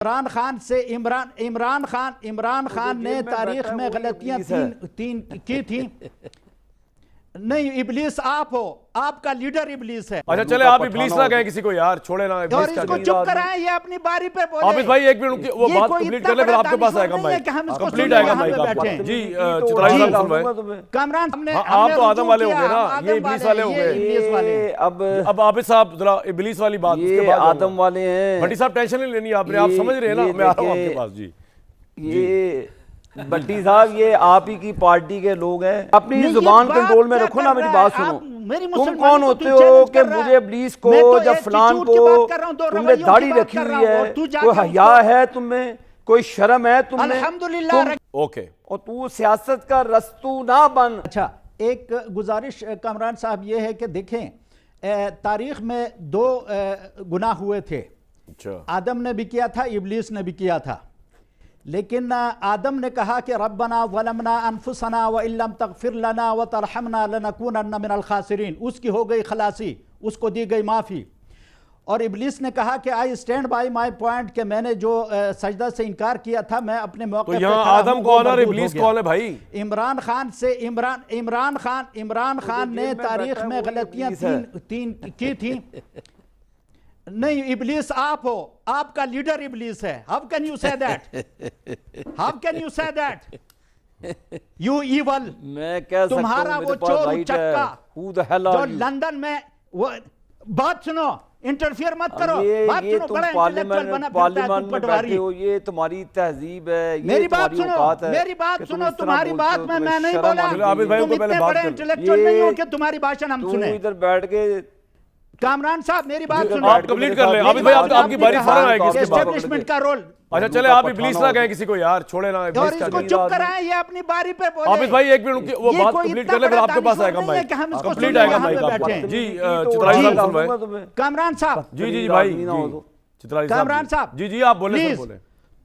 عمران خان نے تاریخ میں غلطیاں تین کی تھیں. نہیں، ابلیس آپ ہو، آپ کا لیڈر ابلیس ہے. اچھا چلے آپ ابلیس نہ کہیں کسی کو یار، چھوڑے نا اور اس کو چپ کرائیں، یہ اپنی باری پہ بولے. عابد بھائی ایک منٹ وہ بات کمپلیٹ کر لیں، پھر آپ کے پاس آئے گا مائک. کمپلیٹ آئے گا مائک آپ کو. جی چترالی صاحب سن رہے. کامران ہم نے آپ تو آدم والے ہو گئے نا، یہ ابلیس والے ہو گئے. اب عابد صاحب ذرا ابلیس والی بات اس کے بعد آدم والے ہیں. بھٹی صاحب ٹینشن نہیں لینی آپ نے، آپ سمجھ رہے ہیں نا، میں آ رہا ہوں آپ کے پاس. جی یہ بھٹی صاحب یہ آپ ہی کی پارٹی کے لوگ ہیں. اپنی زبان کنٹرول میں رکھو نا، میری بات سنو. تم کون ہوتے ہو کہ مجھے ابلیس کو یا فلان کو، تم نے داڑھی رکھی ہوئی ہے، کوئی حیا ہے تم میں، کوئی شرم ہے تم میں؟ اوکے. اور تو سیاست کا رستو نہ بن. اچھا ایک گزارش کامران صاحب یہ ہے کہ دیکھیں تاریخ میں دو گناہ ہوئے تھے. آدم نے بھی کیا تھا، ابلیس نے بھی کیا تھا. لیکن آدم نے کہا کہ ربنا ظلمنا انفسنا وان لم تغفر لنا وترحمنا لنکونن من الخاسرین. اس کی ہو گئی خلاصی، اس کو دی گئی معافی. اور ابلیس نے کہا کہ I stand by my point, کہ میں نے جو سجدہ سے انکار کیا تھا میں اپنے موقع پہ یہاں آدم کون اور ابلیس کون ہے بھائی؟ عمران خان نے تاریخ میں غلطیاں تین کی تھیں. نہیں، ابلیس آپ ہو، آپ کا لیڈر ابلیس ہے. How can you say that? How can you say that? You evil. میں کہہ سکتا ہوں تمہارا وہ چور چکا جو لندن میں بات سنو، انٹرفیئر مت کرو، بات سنو. بڑا انٹلیکچوئل بنا پھرتا ہے تو پٹواری. یہ تمہاری تہذیب ہے، میری بات سنو، تمہاری بات میں نہیں بولا. تم اتنے بڑے انٹلیکچوئل نہیں ہو کہ تمہاری بھاشن ہم سنیں. ادھر بیٹھ کے کامران صاحب میری بات سنیں. آپ کمپلیٹ کر لیں. عابد بھائی آپ کی باری فوراً آئے گی اس کے بعد. اسٹیبلشمنٹ کا رول. اچھا چلے آپ ابلیس نہ کہیں کسی کو یار، چھوڑے نا. اور اس کو چپ کرائیں، یہ اپنی باری پہ بولے. عابد بھائی ایک منٹ وہ بات کمپلیٹ کر لیں، پھر آپ کے پاس آئے گا مائک. کمپلیٹ آئے گا مائک آپ کو. جی چترالی صاحب سن رہے. کامران صاحب. جی بھائی کامران صاحب. جی آپ بولیں.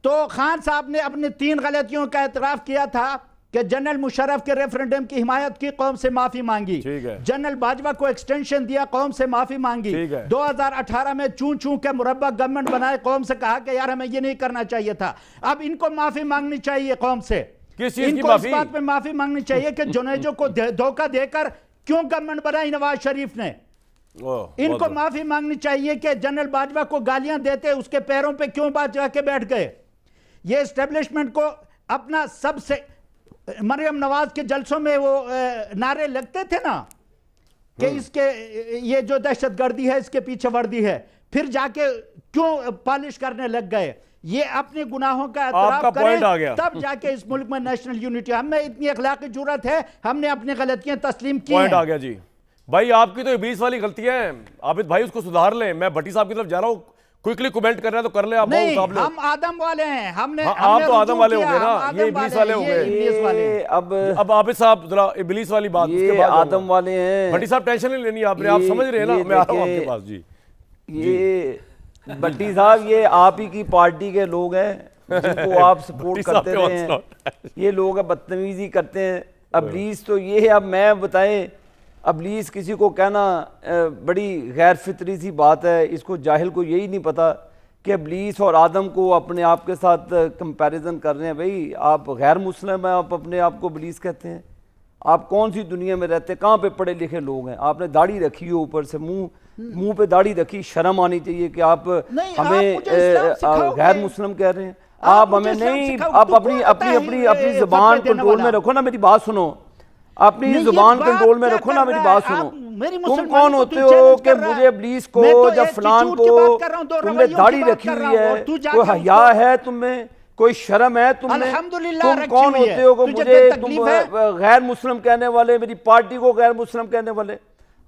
تو خان صاحب نے اپنی 3 غلطیوں کا اعتراف کیا تھا کہ جنرل مشرف کے ریفرنڈم کی حمایت کی، قوم سے معافی مانگی. جنرل باجوہ کو ایکسٹینشن دیا، قوم سے معافی مانگی. 2018 میں چون کے مربع گورنمنٹ بنائے، قوم سے کہا کہ یار ہمیں یہ نہیں کرنا چاہیے تھا. اب ان کو معافی مانگنی چاہیے قوم سے. ان کو اس بات پہ معافی مانگنی چاہیے کہ جنیجو کو دھوکہ دے کر کیوں گورنمنٹ بنائی نواز شریف نے. ان کو معافی مانگنی چاہیے کہ جنرل باجوہ کو گالیاں دیتے اس کے پیروں پہ کیوں بات جا کے بیٹھ گئے. یہ اسٹیبلشمنٹ کو اپنا سب سے مریم نواز کے جلسوں میں وہ نعرے لگتے تھے نا کہ اس کے یہ جو دہشت گردی ہے اس کے پیچھے وردی ہے، پھر جا کے کیوں پالش کرنے لگ گئے. یہ اپنے گناہوں کا اعتراف کریں تب جا کے اس ملک میں نیشنل یونٹی. ہم میں اتنی اخلاقی جرات ہے، ہم نے اپنی غلطیاں تسلیم کی ہیں. پوائنٹ آ گیا. جی بھائی آپ کی تو ابلیس والی غلطیاں ہیں. عابد بھائی اس کو سدھار لیں. میں بھٹی صاحب کی طرف جا رہا ہوں، کوئکلی کومنٹ کر رہے ہیں تو کر لیں. آپ نہیں، ہم آدم والے ہیں. آپ تو آدم والے ہو گئے نا، یہ ابلیس والے ہو گئے. اب عابد صاحب ذرا ابلیس والی بات اس کے بعد. آدم والے ہیں. بھٹی صاحب ٹینشن نہیں لینی آپ نے، آپ سمجھ رہے ہیں نا، میں آ رہا ہوں آپ کے پاس. جی یہ بھٹی صاحب یہ آپ ہی کی پارٹی کے لوگ ہیں جن کو آپ سپورٹ کرتے رہے ہیں. یہ لوگ بدتمیزی کرتے ہیں. ابلیس تو یہ ہے. اب میں بتائیں، ابلیس کسی کو کہنا بڑی غیر فطری سی بات ہے. اس کو جاہل کو یہی نہیں پتا کہ ابلیس اور آدم کو اپنے آپ کے ساتھ کمپیریزن کر رہے ہیں. بھائی آپ غیر مسلم ہیں، آپ اپنے آپ کو ابلیس کہتے ہیں. آپ کون سی دنیا میں رہتے ہیں؟ کہاں پہ پڑھے لکھے لوگ ہیں؟ آپ نے داڑھی رکھی ہو، اوپر سے منہ پہ داڑھی رکھی. شرم آنی چاہیے کہ آپ ہمیں غیر مسلم کہہ رہے ہیں. آپ ہمیں نہیں، آپ اپنی زبان کنٹرول میں رکھو نا. میری بات سنو، اپنی زبان کنٹرول میں رکھو نا. میری بات سنو. تم کون ہوتے ہو کہ مجھے ابلیس کو یا فلان کو، تم نے داڑھی رکھی ہوئی ہے، کوئی حیا ہے تم میں، کوئی شرم ہے تم میں؟ تم کون ہوتے ہو کہ مجھے تم غیر مسلم کہنے والے، میری پارٹی کو غیر مسلم کہنے والے؟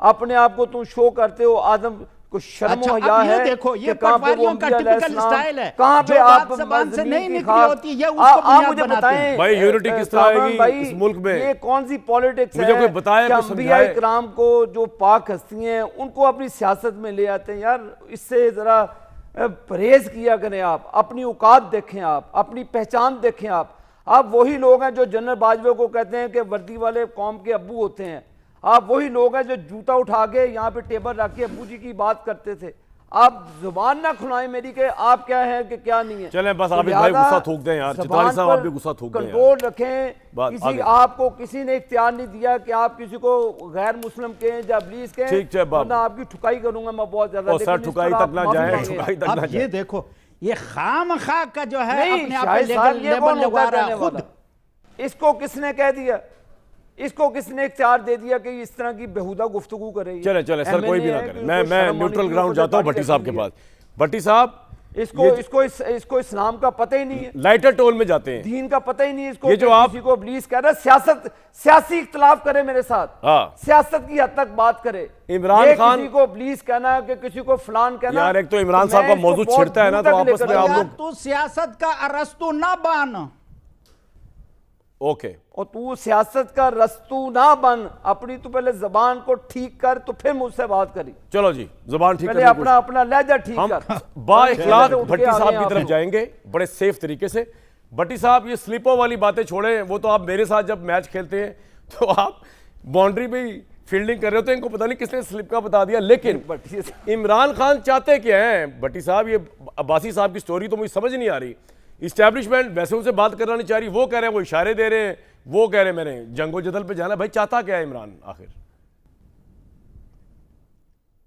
اپنے آپ کو تم شو کرتے ہو. آدم کو شرم و حیا ہے کہ کہاں پہ وہ انبیاء علیہ السلام، کہاں پہ آپ زمین کی خاص. آپ مجھے بتائیں بھائی یونٹی کس طرح آئے گی اس ملک میں؟ یہ کون سی پولیٹکس ہے کہ انبیاء اکرام کو جو پاک ہستی ہیں ان کو اپنی سیاست میں لے آتے ہیں؟ یار اس سے ذرا پرہیز کیا کریں. آپ اپنی اوقات دیکھیں، آپ اپنی پہچان دیکھیں. آپ وہی لوگ ہیں جو جنرل باجوہ کو کہتے ہیں کہ وردی والے قوم کے ابو ہوتے ہیں. آپ وہی لوگ ہیں جو جوتا اٹھا کے یہاں پہ ٹیبل رکھ کے ابو جی کی بات کرتے تھے. آپ زبان نہ کھلائیں میری کہ آپ کیا ہیں کہ کیا نہیں ہے. چلیں بس عابد بھائی غصہ تھوک دیں یار, چترالی صاحب آپ بھی غصہ تھوک دیں یار. کنٹرول رکھیں. کسی آپ کو کسی نے اختیار نہیں دیا کہ آپ کسی کو غیر مسلم کہیں یا ابلیس کہیں, ورنہ آپ کی ٹھکائی کروں گا میں بہت زیادہ. سر ٹھکائی تک نہ جائیں, ٹھکائی تک نہ جائیں. یہ دیکھو یہ خام خواہ کا جو ہے اپنے آپ شاہد صاحب یہ کون لگوا ہوتا رہا ہے خود. اس کو کس نے کہہ دیا, اس کو کس نے اختیار دے دیا کہ اس طرح کی بےہودہ گفتگو کرے؟ چلے سر کوئی بھی نہ کرے, میں نیوٹرل گراؤنڈ جاتا ہوں بھٹی صاحب کے پاس. بھٹی صاحب اس کو اسلام کا پتہ ہی نہیں ہے, لائٹر ٹون میں جاتے ہیں, دین کا پتہ ہی نہیں ہے اس کو. یہ جو آپ کسی کو ابلیس کہہ رہا ہے, سیاسی اختلاف کرے میرے ساتھ, سیاست کی حد تک بات کرے. عمران خان کسی کو ابلیس کہنا کہ کسی کو فلان کہنا, یار ایک تو عمران صاحب کا موضوع چھڑتا ہے نا, تو آپس میں آپ لوگ تو سیاست کا ارسطو نہ بن. اوکے, اور تو سیاست کا رستو نہ بن, اپنی تو پہلے زبان کو ٹھیک کر تو پھر مجھ سے بات کری. چلو جی زبان ٹھیک پہلے کریں, اپنا لہجہ ٹھیک کر. با اخلاق بھٹی صاحب کی طرف جائیں گے بڑے سیف طریقے سے. بھٹی صاحب یہ سلپوں والی باتیں چھوڑیں, وہ تو آپ میرے ساتھ جب میچ کھیلتے ہیں تو آپ باؤنڈری پہ فیلڈنگ کر رہے ہوتے ہیں, ان کو پتہ نہیں کس نے سلپ کا بتا دیا. لیکن عمران خان چاہتے کیا ہیں بھٹی صاحب؟ یہ عباسی صاحب کی سٹوری تو مجھے سمجھ نہیں آ رہی. اسٹیبلشمنٹ ویسے ان سے بات کرنا نہیں چاہ رہی, وہ کہہ رہے ہیں وہ اشارے دے رہے ہیں, وہ کہہ رہے ہیں میں نے جنگ و جدل پہ جانا. بھائی چاہتا کیا ہے عمران آخر؟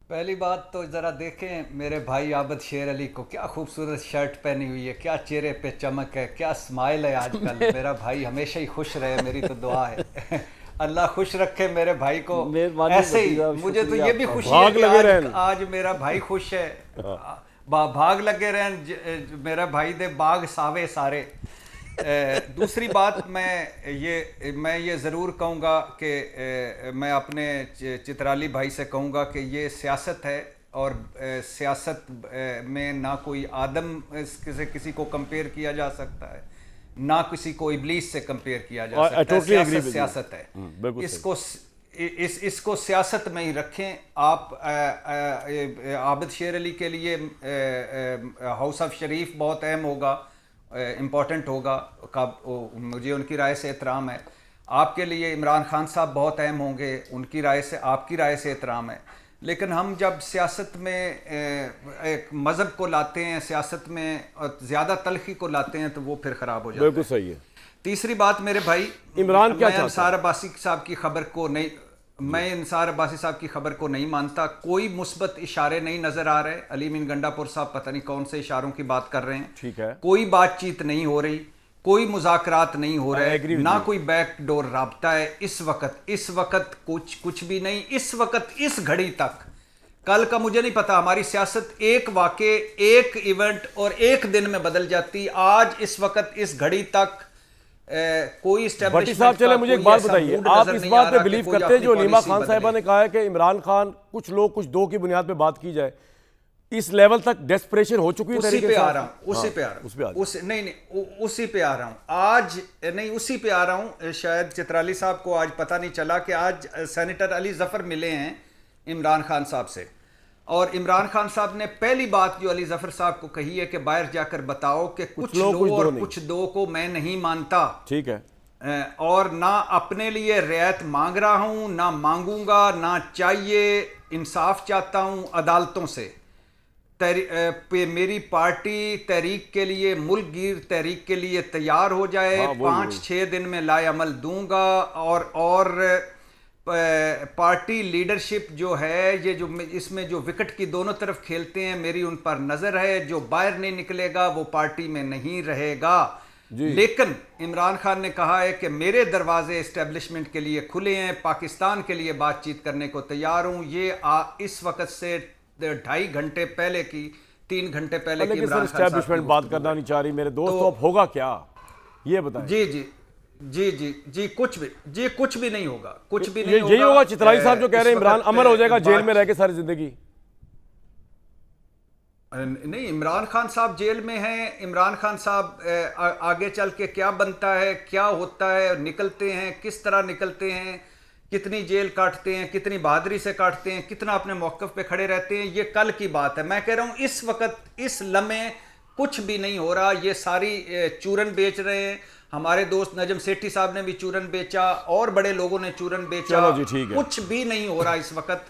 پہلی بات تو ذرا دیکھیں میرے بھائی عابد شیر علی کو, کیا خوبصورت شرٹ پہنی ہوئی ہے, کیا چہرے پہ چمک ہے, کیا اسمائل ہے آج کل. میرا بھائی ہمیشہ ہی خوش رہے, میری تو دعا ہے اللہ خوش رکھے میرے بھائی کو. ایسے ہی مجھے تو یہ بھی خوشی ہے کہ آج میرا بھائی خوش ہے. بھاگ لگے رہن میرا بھائی دے باغ ساوے سارے. دوسری بات میں یہ ضرور کہوں گا کہ میں اپنے چترالی بھائی سے کہوں گا کہ یہ سیاست ہے, اور سیاست میں نہ کوئی آدم سے کسی کو کمپیئر کیا جا سکتا ہے, نہ کسی کو ابلیس سے کمپیئر کیا جا سکتا ہے. سیاست سیاست ہے, اس کو سیاست میں ہی رکھیں. آپ عابد شیر علی کے لیے ہاؤس آف شریف بہت اہم ہوگا, امپورٹنٹ ہوگا, مجھے ان کی رائے سے احترام ہے. آپ کے لیے عمران خان صاحب بہت اہم ہوں گے, ان کی رائے سے, آپ کی رائے سے احترام ہے. لیکن ہم جب سیاست میں ایک مذہب کو لاتے ہیں, سیاست میں زیادہ تلخی کو لاتے ہیں, تو وہ پھر خراب ہو جاتا ہے. بالکل صحیح ہے. تیسری بات میرے بھائی, عمران کیا میں انصار عباسی صاحب کی خبر کو نہیں مانتا. کوئی مثبت اشارے نہیں نظر آ رہے. علی مین گنڈا پور صاحب پتہ نہیں کون سے اشاروں کی بات کر رہے ہیں. ٹھیک ہے, کوئی بات چیت نہیں ہو رہی, کوئی مذاکرات نہیں ہو رہے, نہ کوئی بیک ڈور رابطہ ہے. اس وقت کچھ بھی نہیں. اس وقت اس گھڑی تک, کل کا مجھے نہیں پتا, ہماری سیاست ایک واقعے, ایک ایونٹ اور ایک دن میں بدل جاتی. آج اس وقت اس گھڑی تک کوئی بھٹی صاحب چلے مجھے ایک بات بتائیے, آپ اس بات پہ بلیو کرتے ہیں جو نیما خان صاحبہ نے کہا ہے کہ عمران خان کچھ لوگ کچھ دو کی بنیاد پہ بات کی جائے, اس لیول تک ڈیسپریشن ہو چکی ہے؟ اسی پہ آ رہا ہوں آج نہیں, اسی پہ آ رہا ہوں. شاید چترالی صاحب کو آج پتہ نہیں چلا کہ آج سینیٹر علی ظفر ملے ہیں عمران خان صاحب سے, اور عمران خان صاحب نے پہلی بات جو علی ظفر صاحب کو کہی ہے کہ باہر جا کر بتاؤ کہ کچھ لو اور کچھ دو کو میں نہیں مانتا. ٹھیک ہے, اور نہ اپنے لیے رعایت مانگ رہا ہوں, نہ مانگوں گا, نہ چاہیے. انصاف چاہتا ہوں عدالتوں سے. میری پارٹی تحریک کے لیے, ملک گیر تحریک کے لیے تیار ہو جائے. 5-6 دن میں لائے عمل دوں گا. اور پارٹی لیڈرشپ جو ہے, یہ جو اس میں جو وکٹ کی دونوں طرف کھیلتے ہیں, میری ان پر نظر ہے. جو باہر نہیں نکلے گا وہ پارٹی میں نہیں رہے گا. لیکن عمران خان نے کہا ہے کہ میرے دروازے اسٹیبلشمنٹ کے لیے کھلے ہیں, پاکستان کے لیے بات چیت کرنے کو تیار ہوں. یہ اس وقت سے 2.5 گھنٹے پہلے کی, 3 گھنٹے پہلے کی عمران خان اسٹیبلشمنٹ بات کرنا نہیں چاہ رہی میرے دوست. اب ہوگا کیا یہ بتائیں. جی کچھ بھی نہیں ہوگا, کچھ بھی نہیں ہوگا. یہی ہوگا چترالی صاحب جو کہہ رہے ہیں عمران امر ہو جائے گا جیل میں رہ کے ساری زندگی. نہیں, عمران خان صاحب جیل میں ہیں. عمران خان صاحب آگے چل کے کیا بنتا ہے, کیا ہوتا ہے, نکلتے ہیں کس طرح نکلتے ہیں, کتنی جیل کاٹتے ہیں, کتنی بہادری سے کاٹتے ہیں, کتنا اپنے موقف پہ کھڑے رہتے ہیں, یہ کل کی بات ہے. میں کہہ رہا ہوں اس وقت اس لمحے کچھ بھی نہیں ہو رہا. یہ ساری چورن بیچ رہے ہیں. ہمارے دوست نجم سیٹھی صاحب نے بھی چورن بیچا, اور بڑے لوگوں نے چورن بیچا. کچھ بھی نہیں ہو رہا اس وقت.